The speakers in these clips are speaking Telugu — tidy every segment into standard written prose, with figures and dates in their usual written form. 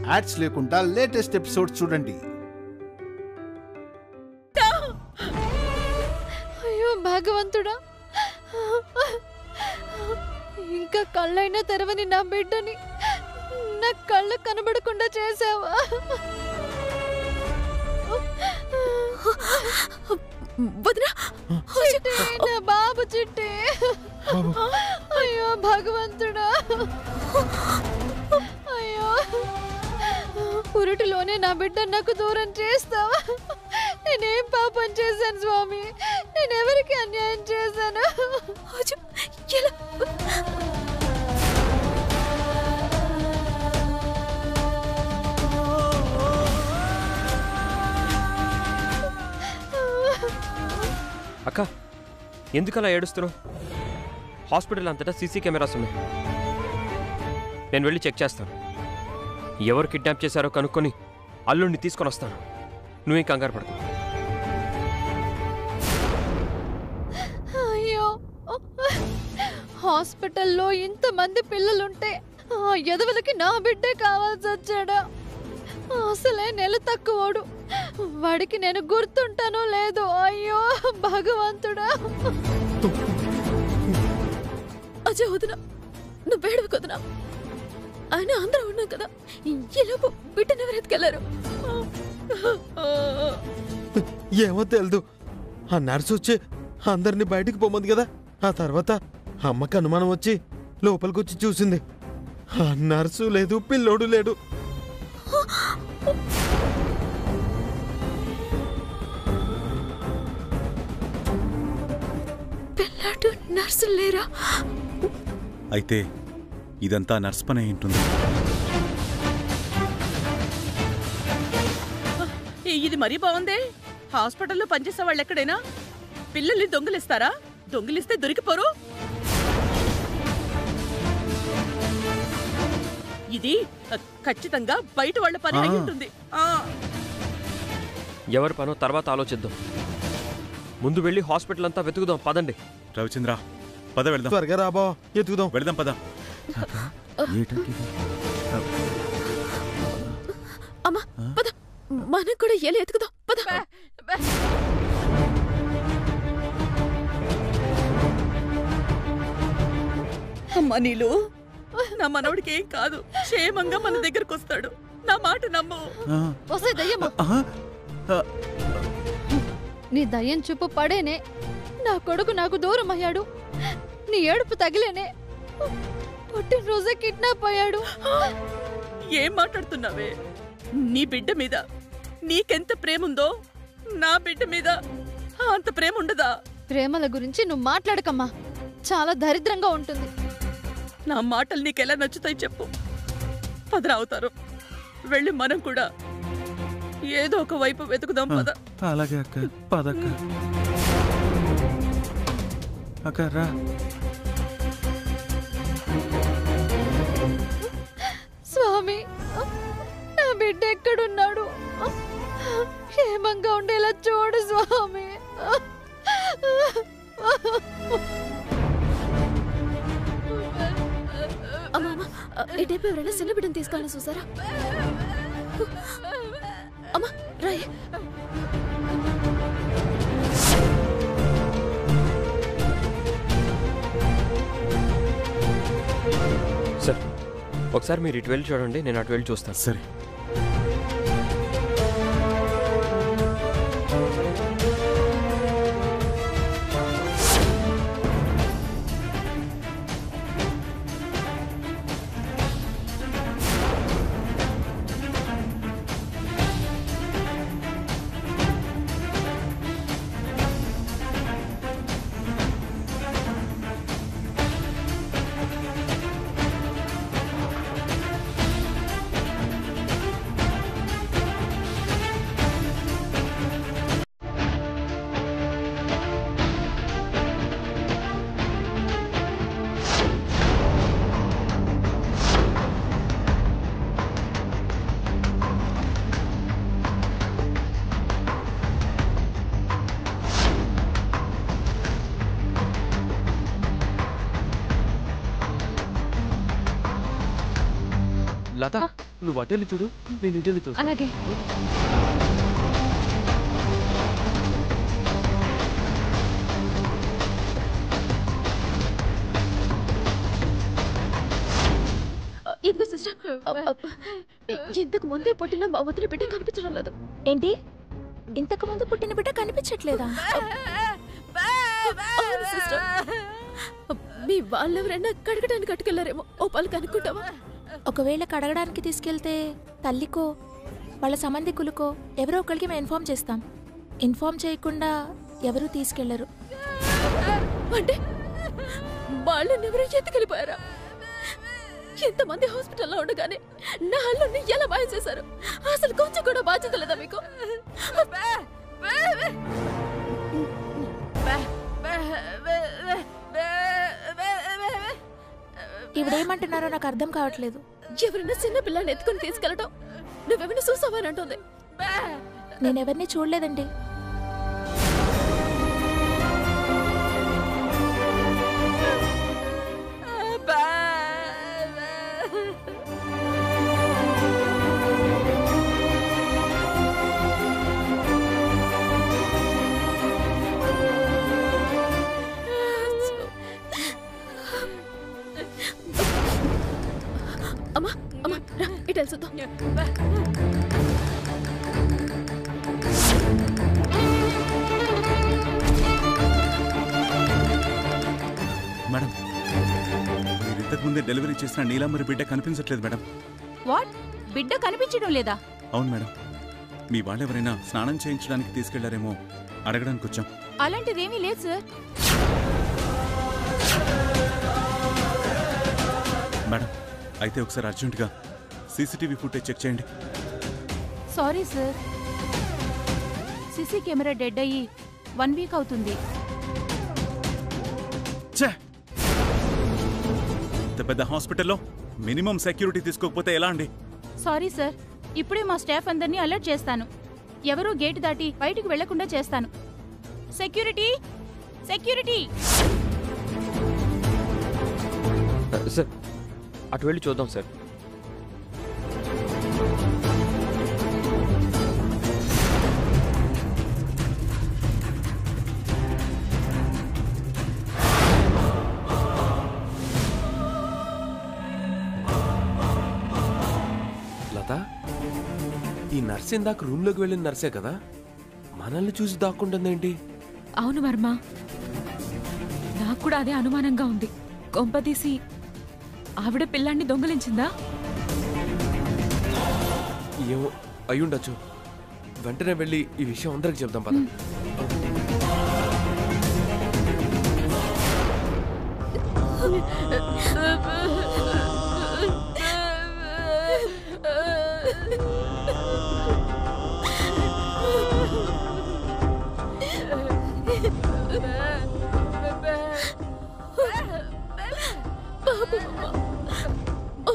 యాడ్స్ లేకుండా లేటెస్ట్ ఎపిసోడ్ చూడండి. అయ్యో భగవంతుడా, ఇంకా కళ్ళైనా తెరవని నా బిడ్డని నా కళ్ళు కనబడకుండా చేసావా? నా బాబు చిట్టి, అయ్యో భగవంతుడా, అయ్యో పురుటిలోనే నా బిడ్డ నాకు దూరం చేస్తావా? నేనేం పాపం చేశాను స్వామి? నేనెవరికి అన్యాయం చేశాను? అక్క, ఎందుకలా ఏడుస్తున్నావు? హాస్పిటల్ అంతటా సీసీ కెమెరాస్ ఉన్నాయి. నేను వెళ్ళి చెక్ చేస్తాను. ఎవరు కిడ్నాప్ చేశారో కనుక్కొని అల్లుడిని తీసుకొని వస్తాను. నువ్వేం కంగారు పడకు. అయ్యో, హాస్పిటల్లో ఇంతమంది పిల్లలుంటే ఆ ఎదవలకి నా బిడ్డే కావాల్సి వచ్చాడా? అసలే నెల తక్కువోడు, వాడికి నేను గుర్తుంటానో లేదో. అయ్యో భగవంతుడా. అజయ్ వదినా, నువ్వు వేడవి వదినా. ఆయన అందరూ ఉన్నాం కదా, ఈలోపు బిడ్డను ఎవరు ఎత్తుకెళ్లారు? ఏమో తెలదు. ఆ నర్సు వచ్చి అందరినీ బయటికి పోమంది కదా. ఆ తర్వాత అమ్మకి అనుమానం వచ్చి లోపలికి వచ్చి చూసింది. ఆ నర్సు లేదు, పిల్లోడు లేడు. పిల్లాడు నర్సు లేరా? అయితే ఇదంతా నర్స్ పని ఉంటుంది. ఇది మరీ బాగుందే. హాస్పిటల్లో పనిచేసే వాళ్ళు ఎక్కడైనా పిల్లల్ని దొంగిలిస్తారా? దొంగిలిస్తే దొరికిపోరు. ఇది ఖచ్చితంగా బయట వాళ్ళ పని అయి ఉంటుంది. ఎవరి పనో తర్వాత ఆలోచిద్దాం. ముందు వెళ్ళి హాస్పిటల్ అంతా వెతుకుదాం. పదండి రవిచంద్ర, పద వెళ్దాం. త్వరగా రాబా, ఎత్తుకుదాం. వెళ్దాం పద. అమ్మా పద, మనం కూడా ఎలా ఎత్తుకుదాం. పద. అమ్మా నీలు, నా మనవడికి ఏం కాదు, క్షేమంగా మన దగ్గరకు వస్తాడు. నా మాట నమ్ము. వసే దయ్యమ్మా, నీ దయ్యం చూపు పడేనే నా కొడుకు నాకు దూరం అయ్యాడు. నీ ఏడుపు తగిలేనే పుట్టినరోజే కిడ్నాప్ అయ్యాడు. ఏం మాట్లాడుతున్నావే? నీ బిడ్డ మీద నీకెంత ప్రేముందో నా బిడ్డ మీద అంత ప్రేమ ఉండదా? ప్రేమల గురించి నువ్వు మాట్లాడకమ్మా, చాలా దరిద్రంగా ఉంటుంది. నా మాటలు నీకెలా నచ్చుతాయి చెప్పు. పదరావుతారు, వెళ్ళి మనం కూడా ఏదో ఒక వైపు వెతుకుదాం. పద. అలాగే అక్క, పదక్క. అక్క రా. స్వామి, నా బిడ్డ ఎక్కడున్నాడు? క్షేమంగా ఉండేలా చూడు స్వామి. ఇటేపు ఎవరైనా చిన్న బిడ్డను తీసుకెళ్ళి చూసారా? అమ్మా రాయ్. సార్, ఒకసారి మీరు ఇటు వెళ్ళి చూడండి, నేను అటు వెళ్ళి చూస్తాను. సరే. లత, నువ్వు అటెళ్ళి చూడు, నేను ఇటెళ్ళి చూడు. అలాగే. ఇదిగో సిస్టర్, ఇంతకు ముందే పుట్టిన మా వదిలి బిడ్డ కనిపించడం లేదు. ఏంటి? ఇంతకు ముందు పుట్టిన బిడ్డ కనిపించట్లేదా? అవును సిస్టర్, మీ వాళ్ళెవరైనా కడగడానికి అట్టుకెళ్లారేమో. ఓ పాలు కనుక్కుంటావా? ఒకవేళ కడగడానికి తీసుకెళ్తే తల్లికో వాళ్ళ సంబంధికులకో ఎవరో ఒకరికి మేము ఇన్ఫార్మ్ చేస్తాం. ఇన్ఫార్మ్ చేయకుండా ఎవరూ తీసుకెళ్లరు. అంటే వాళ్ళని ఎవరో ఎత్తుకెళ్ళిపోయారా? ఎంతమంది హాస్పిటల్లో ఉండగానే నా అల్లుడిని ఎలా మాయ చేశారు? అసలు కొంచెం కూడా బాధ్యత లేదా మీకు? ఇవిడేమంటున్నారో నాకు అర్థం కావట్లేదు. ఎవరైనా చిన్న పిల్లని ఎత్తుకుని తీసుకెళ్ళడం నువ్వెవరిని చూసావని అంటుంది. నేనెవరిని చూడలేదండి. అమ్మా అమ్మా రా, ఇటు వెళ్తుందాం. మేడం, మీరు ఇంతకు ముందే డెలివరీ చేసిన నీలాంబరి బిడ్డ కనిపించట్లేదు మేడం. వాట్? బిడ్డ కనిపించడం లేదా? అవును మేడం, మీ వాళ్ళెవరైనా స్నానం చేయించడానికి తీసుకెళ్లారేమో అడగడానికి వచ్చాం. అలాంటిదేమీ లేదు సార్. మేడం, అయితే ఒకసారి అర్జెంటుగా సీసీటీవీ ఫుటేజ్ చెక్ చేయండి. Sorry sir, CC camera dead అయ్యి 1 వీక్ అవుతుంది. ఇంత పెద్ద హాస్పిటల్లో మినిమం సెక్యూరిటీ తీసుకోకపోతే ఎలా అండి? సారీ సార్, ఇప్పుడే మా స్టాఫ్ అందరినీ అలర్ట్ చేస్తాను. ఎవరూ గేట్ దాటి బయటికి వెళ్లకుండా చేస్తాను. Security, security. సార్, అటు వెళ్ళి చూద్దాం సార్. లత, ఈ నర్స్ ఇందాక రూమ్లోకి వెళ్ళిన నర్సే కదా, మనల్ని చూసి దాక్కుంటుందేంటి? అవును వర్మ, నాకు కూడా అదే అనుమానంగా ఉంది. కొంపదీసి ఆవిడ పిల్లాన్ని దొంగలించిందా? ఏమో అయ్యుండొచ్చు. వెంటనే వెళ్ళి ఈ విషయం అందరికి చెప్దాం పద.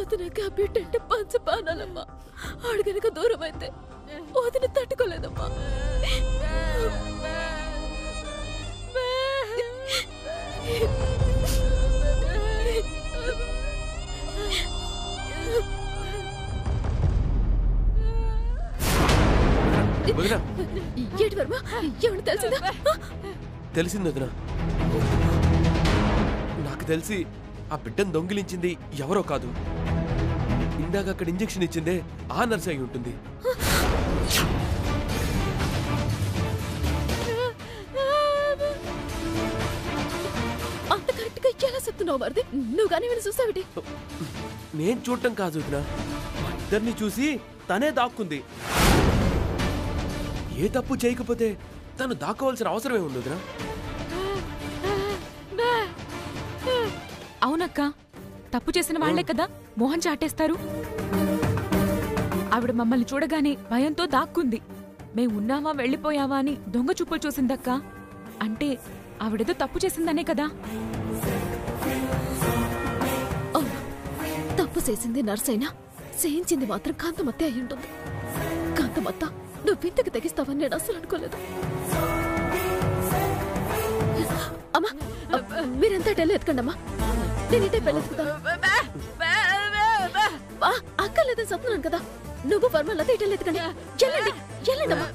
వదినకి ఆ బిడ్డ అంటే పంచపానాలమ్మా. ఆడు గనక దూరం అయితే వదిన తట్టుకోలేదమ్మా. వదినా, ఏంటి వర్మ, ఏమన్నా తెలిసిందా? తెలిసింది వదినా. నాకు తెలిసి ఆ బిడ్డను దొంగిలించింది ఎవరో కాదు, ఇందాక అక్కడ ఇంజెక్షన్ ఇచ్చిందే ఆ నర్స్ అయి ఉంటుంది. అంత కరెక్ట్ గా ఎలా చెప్తున్నావు మరిది? నువ్వు కానీ విని చూసావిటి? నేను చూడటం కాదు వదినా, ఇద్దరిని చూసి తనే దాక్కుంది. ఏ తప్పు చేయకపోతే తను దాక్కోవాల్సిన అవసరమే ఉంది వదినా. అవునక్క, తప్పు చేసిన వాళ్లే కదా మోహన్ చాటేస్తారు. ఆవిడ మమ్మల్ని చూడగానే భయంతో దాక్కుంది. మేం ఉన్నావా వెళ్ళిపోయావా అని దొంగ చూపులు చూసిందక్క. అంటే ఆవిడేదో తప్పు చేసిందనే కదా. తప్పు చేసింది నర్స్ అయినా చేయించింది మాత్రం కాంతమత్తే అయి ఉంటుంది. కాంతమత్త, నువ్వు వింతకి తెగిస్తావని నేను అసలు అనుకోలేదు. అమ్మా, మీరెంత డెల్ ఎత్తుకండి అమ్మా, నేను ఇంటే పెళ్ళెత్తుకుతాను. అక్కర్లేదని చెప్తున్నాను కదా. నువ్వు వర్మ లత ఇటలు ఎత్తుకండి. వెళ్ళండి వెళ్ళండమ్మా.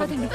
పదండి.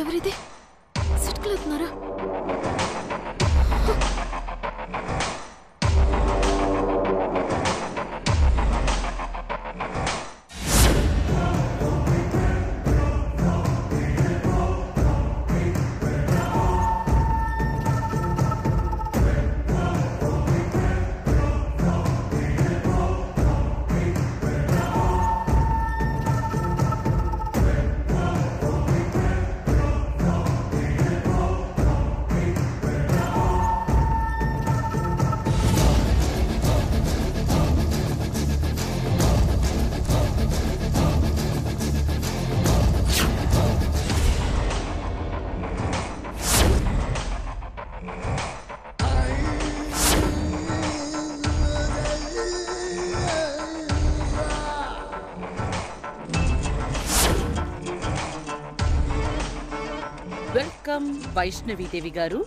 ఎవరిది సిట్కలేతున్నారా? వెల్కమ్ వైష్ణవీదేవి గారు.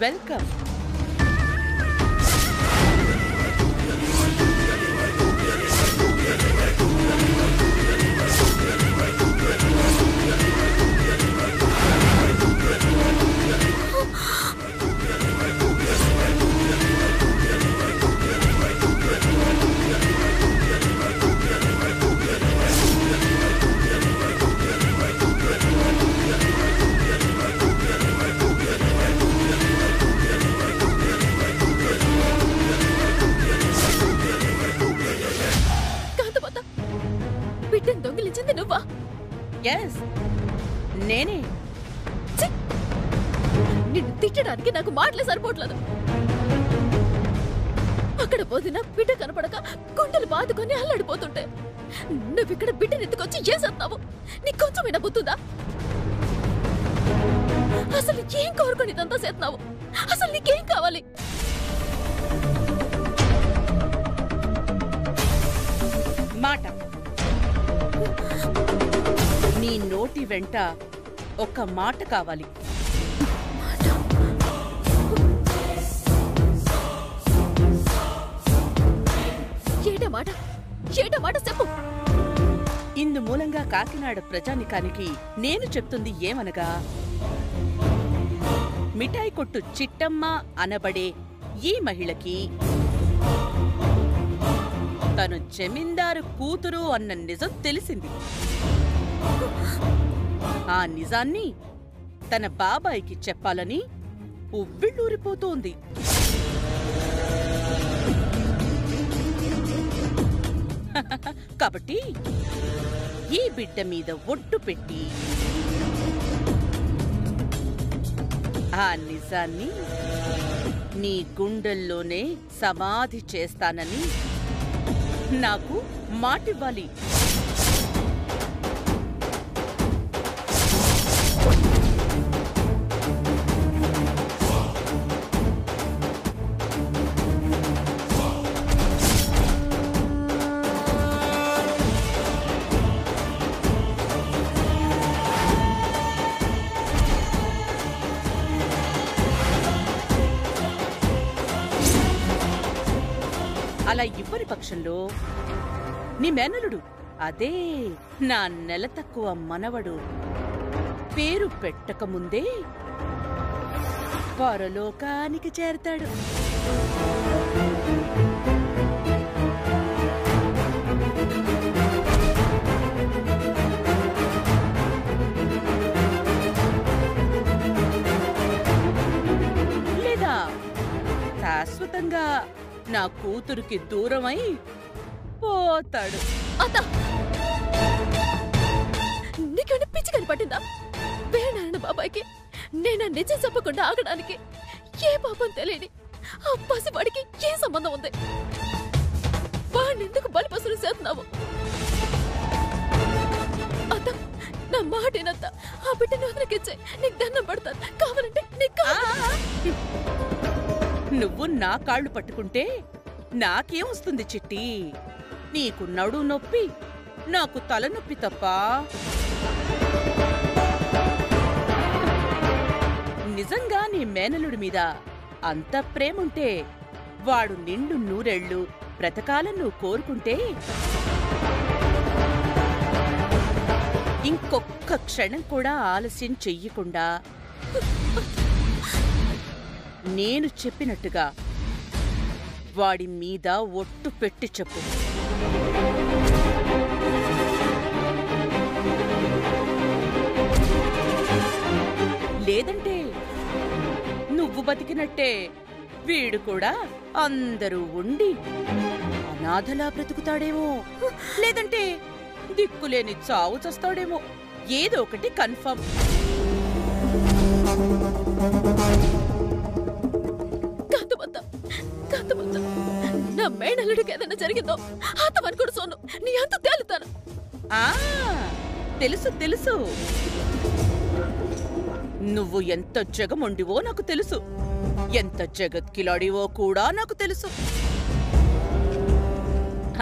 వెల్కమ్. బిడ్డను దొంగిలించింది నువ్వా? ఎస్, నేనే. నిన్ను తిట్టడానికి నాకు మాటలే సరిపోవట్లేదు. అక్కడ పోదిన బిడ్డ కనపడక గుండెలు బాదుకొని అల్లాడిపోతుంటే నువ్వు ఇక్కడ బిడ్డను ఎత్తుకొచ్చి చేసేస్తున్నావు. నీకు కొంచెమైనా బుద్ధుందా? అసలు ఏం కోరుకొని ఇదంతా చేస్తున్నావు? అసలు నీకేం కావాలి? మాట. నీ నోటి వెంట ఒక మాట కావాలి. ఏట మాట? ఏట మాట చెప్పు. ఇందు మూలంగా కాకినాడ ప్రజానికానికి నేను చెప్తుంది ఏమనగా, మిఠాయి కొట్టు చిట్టమ్మ అనబడే ఈ మహిళకి తను జమీందారు కూతురు అన్న నిజం తెలిసింది. ఆ నిజాన్ని తన బాబాయికి చెప్పాలని ఉవ్విళ్ళూరిపోతోంది. కాబట్టి ఈ బిడ్డ మీద ఒట్టు పెట్టి ఆ నిజాన్ని నీ గుండెల్లోనే సమాధి చేస్తానని నాకు మాటివ్వాలి. అలా ఇవ్వని పక్షంలో నీ మేనలుడు, అదే నా నెల తక్కువ మనవడు, పేరు పెట్టకముందే పరలోకానికి చేరతాడు. లేదా శాశ్వతంగా నా కూతురికి దూరమై పోతాడు. అత్త, నీకేమైనా పిచ్చి కనిపట్టిందా? వేణారాయణ బాబాయ్కి నేను నిజం చెప్పకుండా ఆగడానికి ఏ పాపం తెలియని ఆ పసివాడికి ఏ సంబంధం ఉంది? వాడిని ఎందుకు బలిపసులు చేస్తున్నావు? అత్త, నా మాటేనంత ఆ బిడ్డని వదిలికిచ్చే, నీకు దండం పడతాను. కావాలంటే నువ్వు నా కాళ్ళు పట్టుకుంటే నాకేమొస్తుంది చిట్టి? నీకు నడు నొప్పి, నాకు తలనొప్పి తప్ప. నిజంగా నీ మేనలుడి మీద అంత ప్రేముంటే, వాడు నిండు నూరెళ్ళు బ్రతకాలని నువ్వు కోరుకుంటే, ఇంకొక్క క్షణం కూడా ఆలస్యం చెయ్యకుండా నేను చెప్పినట్టుగా వాడి మీద ఒట్టు పెట్టి చెప్పు. లేదంటే నువ్వు బతికినట్టే వీడు కూడా అందరూ ఉండి అనాథలా బ్రతుకుతాడేమో, లేదంటే దిక్కులేని చావు చస్తాడేమో. ఏదో ఒకటి కన్ఫర్మ్. నా మేనల్లుడికి ఏదైనా జరిగిందో ఆతమని కూడా సోను నీ అంత తేలుతాను. తెలుసు తెలుసు, నువ్వు ఎంత జగమొండివో నాకు తెలుసు, ఎంత జగత్కిలాడివో కూడా నాకు తెలుసు.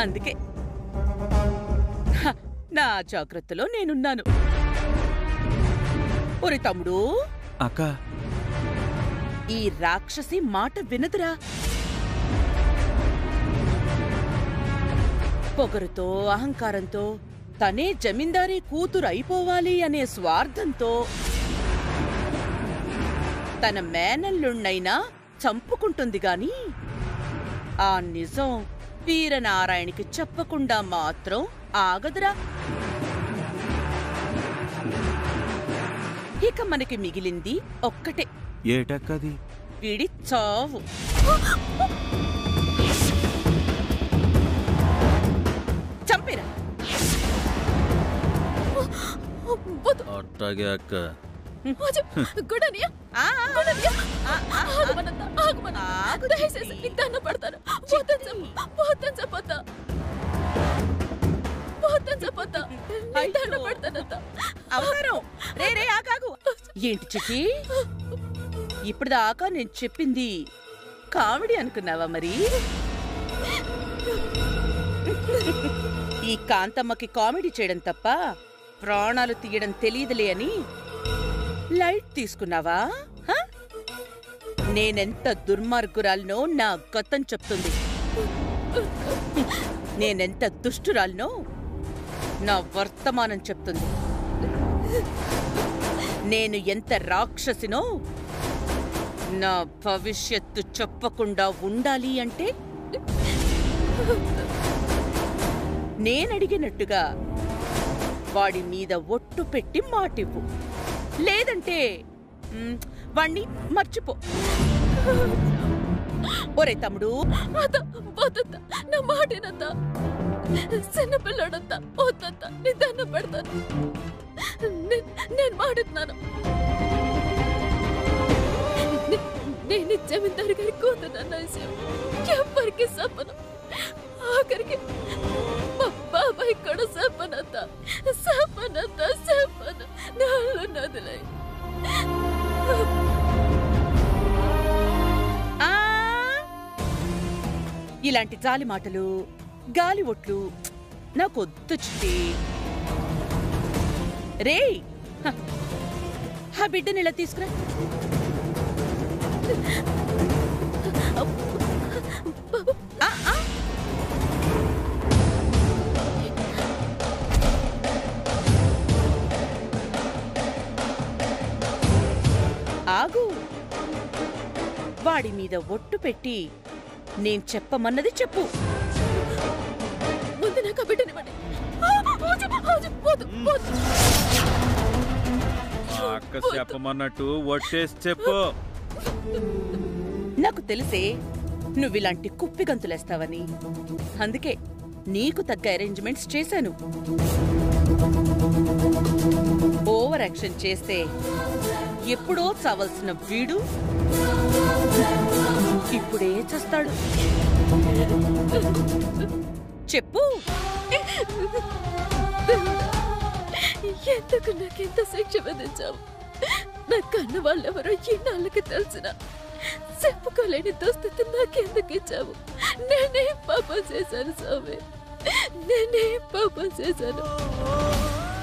అందుకే నా జాగ్రత్తలో నేనున్నాను. ఒరి తమ్ముడు, అక్క, ఈ రాక్షసి మాట వినదురా. పొగరుతో అహంకారంతో తనే జమీందారీ కూతురు అయిపోవాలి అనే స్వార్థంతో తన మేనల్లుణ్ణైనా చంపుకుంటుంది గాని ఆ నిజం వీరనారాయణకి చెప్పకుండా మాత్రం ఆగదురా. ఇక మనకి మిగిలింది ఒక్కటే. ఏటక్కది? వీడి చావు. చంపేరా. అట్టాగే అక్క. ఏంటి చిట్టి, ఇప్పుడు దాకా నేను చెప్పింది కామెడీ అనుకున్నావా మరి? ఈ కాంతమ్మకి కామెడీ చేయడం తప్ప ప్రాణాలు తీయడం తెలియదులే అని లైట్ తీసుకున్నావా? నేనెంత దుర్మార్గురాలనో నా గతం చెప్తుంది. నేనెంత దుష్టురాలనో నా వర్తమానం చెప్తుంది. నేను ఎంత రాక్షసినో నా భవిష్యత్తు చెప్పకుండా ఉండాలి అంటే నేనడిగినట్టుగా వాడి మీద ఒట్టు పెట్టి మాటివ్వు, లేదంటే వాణ్ణి మర్చిపో. ఒరే తమ్ముడు, నా మాటేనంతా చిన్నపిల్లడంతా వద్దంతా నీ దండం పెడతాను. నేను మాడుతున్నాను. నేను జమీందారు గారి కూతురన్న విషయం ఎవ్వరికి చెప్పను. ఆఖరికి మా బాబాయ్ కూడా చెప్పనంత చెప్పను. నాలో నదులై ఇలాంటి జాలి మాటలు, గాలి ఒట్లు నాకొద్దు చిట్టి. రే, ఆ బిడ్డని ఇలా తీసుకురా. ఆగు. వాడి మీద ఒట్టు పెట్టి నేను చెప్పమన్నది చెప్పు. ముందు నాకు ఆ బిడ్డనివ్వండి. అక్క చెప్పమన్నట్టు ఒట్టేసి చెప్పు. నాకు తెలిసే నువ్విలాంటి కుప్పి గంతులేస్తావని. అందుకే నీకు తగ్గ అరేంజ్మెంట్స్ చేశాను. ఓవర్ యాక్షన్ చేస్తే ఎప్పుడో చావాల్సిన వీడు ఇప్పుడే చేస్తాడు. చెప్పు. ఎందుకు నాకెంత శిక్ష విధించావు? నా కన్న వాళ్ళెవరో ఇన్నాళ్ళకి తెలిసిన చెప్పుకోలేని దుస్థితి నాకెందుకు ఇచ్చావు? నేనేం పాపం చేశాను స్వామి? నేనేం పాపం చేశాను?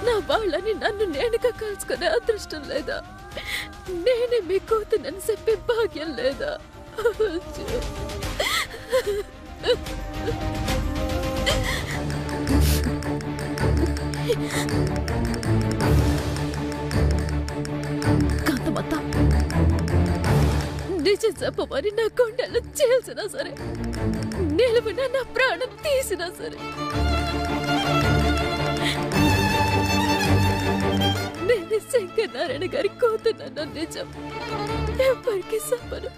నా వాళ్ళని నన్ను నేనుగా కలుసుకునే అదృష్టం లేదా? నేనే మీ కూతునని చెప్పే భాగ్యం లేదా? కాంతమత్త, నిజం చెప్పమని నా కొండలు చేసినా సరే, నిలువున నా ప్రాణం తీసినా సరే, నేను శంకరనారాయణ గారి కూతున్న నిజం ఎవరికి చెప్పను.